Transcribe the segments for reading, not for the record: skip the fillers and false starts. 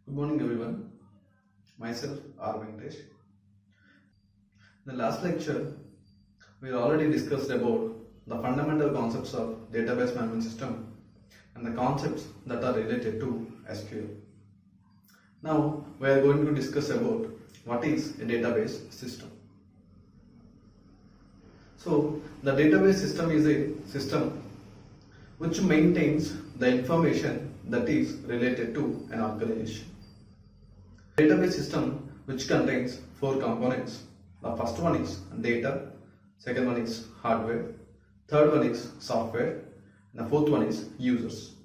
Good morning everyone, myself R. Venkatesh. In the last lecture, we already discussed about the fundamental concepts of database management system and the concepts that are related to SQL. Now we are going to discuss about what is a database system. So the database system is a system which maintains the information that is related to an organization. Database system which contains four components. The first one is data, second one is hardware, third one is software, and the fourth one is users.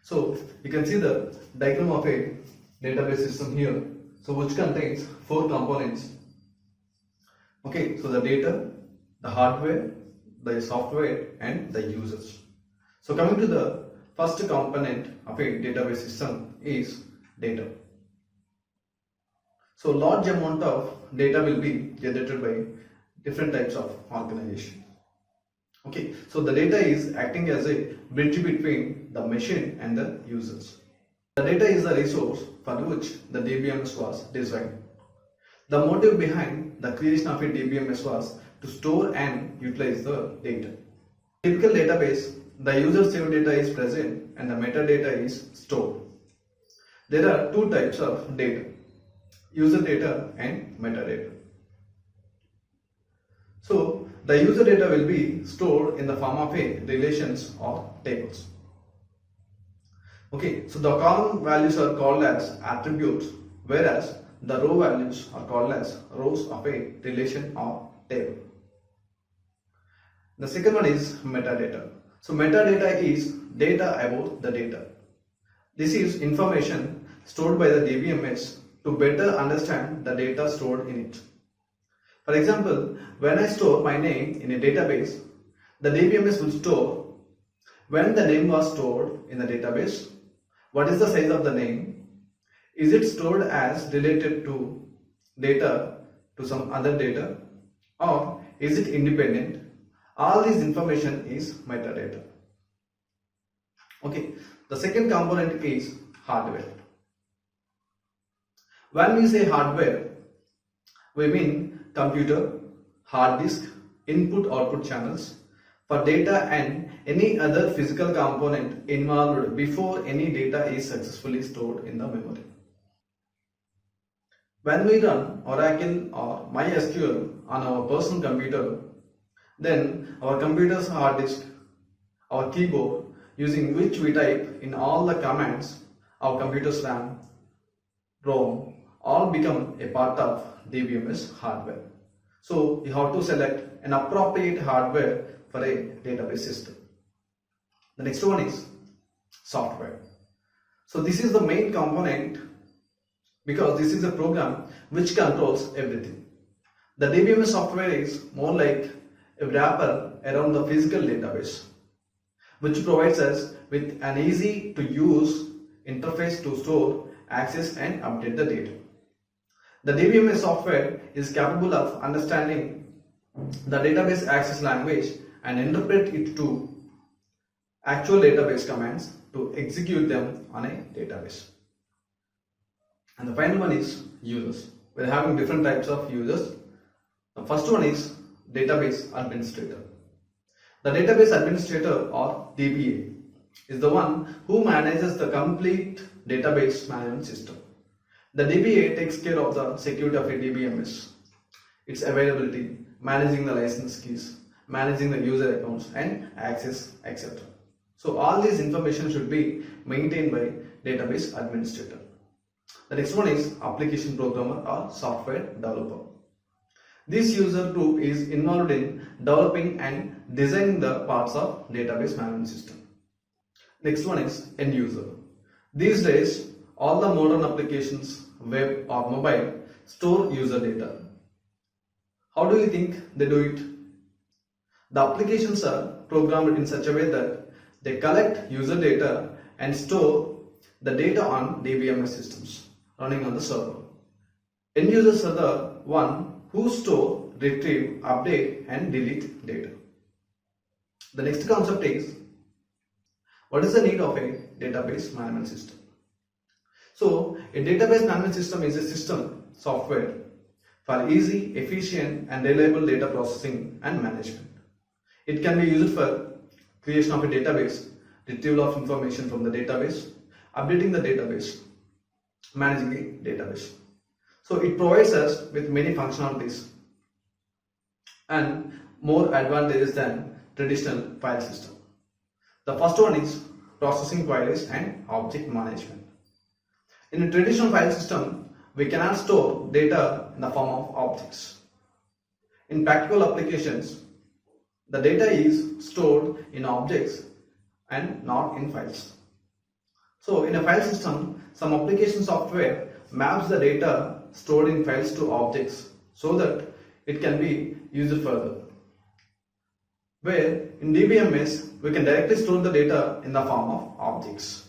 So you can see the diagram of a database system here, so which contains four components. Okay, so the data, the hardware, the software, and the users. So coming to the first component of a database system is data. So large amount of data will be generated by different types of organization. Okay, so the data is acting as a bridge between the machine and the users. The data is the resource for which the DBMS was designed. The motive behind the creation of a DBMS was to store and utilize the data. In a typical database, the user saved data is present and the metadata is stored. There are two types of data: user data and metadata. So the user data will be stored in the form of a relations or tables. Okay, so the column values are called as attributes, whereas the row values are called as rows of a relation or table. The second one is metadata. So metadata is data about the data. This is information stored by the DBMS to better understand the data stored in it. For example, when I store my name in a database, the DBMS will store when the name was stored in the database, what is the size of the name, is it stored as related to data to some other data, or is it independent. All this information is metadata. Okay, the second component is hardware. When we say hardware, we mean computer, hard disk, input-output channels for data and any other physical component involved before any data is successfully stored in the memory. When we run Oracle or MySQL on our personal computer, then our computer's hard disk, our keyboard using which we type in all the commands, our computer's RAM, ROM, all become a part of DBMS hardware. So you have to select an appropriate hardware for a database system. The next one is software. So this is the main component because this is a program which controls everything. The DBMS software is more like a wrapper around the physical database, which provides us with an easy to use interface to store, access and update the data. The DBMS software is capable of understanding the database access language and interpret it to actual database commands to execute them on a database. And the final one is users. We are having different types of users. The first one is database administrator. The database administrator or DBA is the one who manages the complete database management system. The DBA takes care of the security of a DBMS, its availability, managing the license keys, managing the user accounts and access, etc. So all these information should be maintained by database administrator. The next one is application programmer or software developer. This user group is involved in developing and designing the parts of database management system. Next one is end user. These days, all the modern applications, web or mobile, store user data. How do you think they do it? The applications are programmed in such a way that they collect user data and store the data on DBMS systems running on the server. End users are the one who store, retrieve, update and delete data. The next concept is, what is the need of a database management system? So a database management system is a system software for easy, efficient and reliable data processing and management. It can be used for creation of a database, retrieval of information from the database, updating the database, managing the database. So it provides us with many functionalities and more advantages than traditional file system. The first one is processing queries and object management. In a traditional file system, we cannot store data in the form of objects. In practical applications, the data is stored in objects and not in files. So in a file system, some application software maps the data stored in files to objects so that it can be used further. Where in DBMS, we can directly store the data in the form of objects.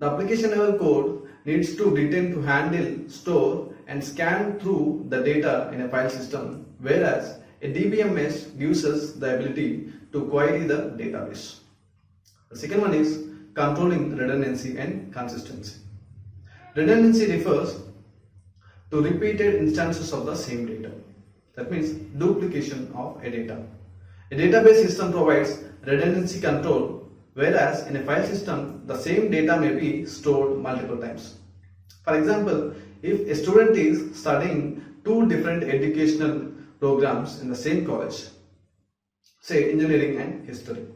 The application level code needs to retain to handle, store and scan through the data in a file system, whereas a DBMS gives us the ability to query the database. The second one is controlling redundancy and consistency. Redundancy refers to repeated instances of the same data. That means duplication of a data. A database system provides redundancy control, whereas in a file system, the same data may be stored multiple times. For example, if a student is studying two different educational programs in the same college, say engineering and history,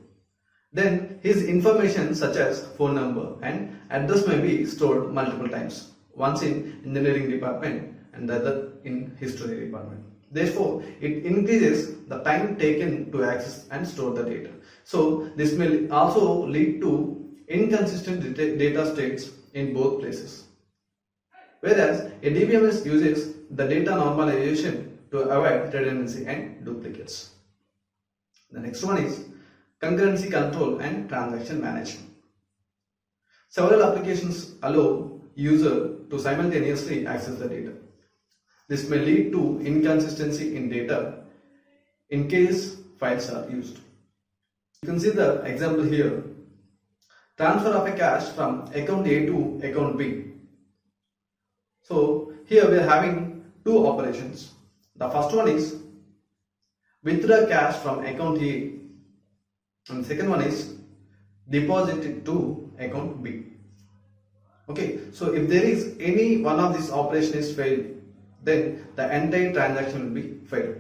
then his information such as phone number and address may be stored multiple times, once in engineering department and the other in history department. Therefore, it increases the time taken to access and store the data. So, this may also lead to inconsistent data states in both places. Whereas, a DBMS uses the data normalization to avoid redundancy and duplicates. The next one is concurrency control and transaction management. Several applications allow user to simultaneously access the data. This may lead to inconsistency in data in case files are used. You can see the example here. Transfer of a cash from account A to account B. So here we are having two operations. The first one is withdraw cash from account A and the second one is deposit it to account B. Okay, so if there is any one of these operations failed, then the entire transaction will be failed.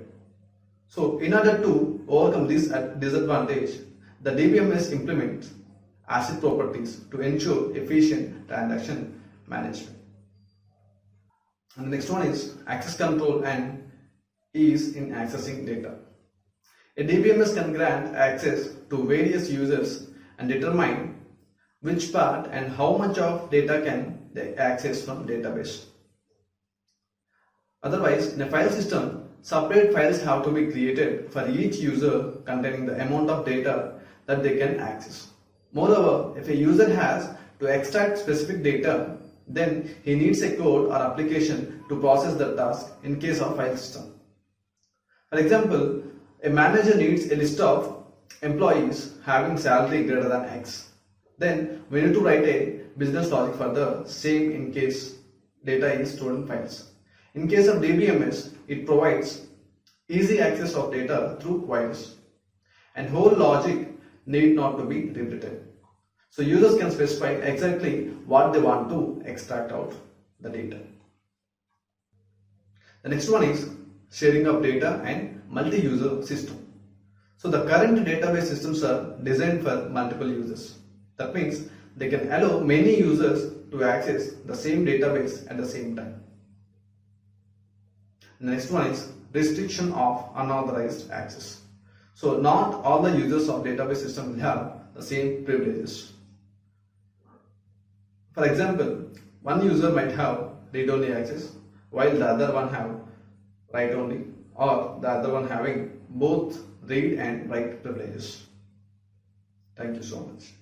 So in order to overcome this disadvantage, the DBMS implements ACID properties to ensure efficient transaction management. And the next one is access control and ease in accessing data. A DBMS can grant access to various users and determine which part and how much of data can they access from database. Otherwise, in a file system, separate files have to be created for each user containing the amount of data that they can access. Moreover, if a user has to extract specific data, then he needs a code or application to process the task in case of file system. For example, a manager needs a list of employees having salary greater than X. Then we need to write a business logic for the same in case data is stored in files. In case of DBMS, it provides easy access of data through queries, and whole logic need not to be rewritten. So users can specify exactly what they want to extract out the data. The next one is sharing of data and multi-user system. So the current database systems are designed for multiple users. That means they can allow many users to access the same database at the same time. The next one is restriction of unauthorized access. So not all the users of database system will have the same privileges. For example, one user might have read-only access while the other one have write-only, or the other one having both read and write privileges. Thank you so much.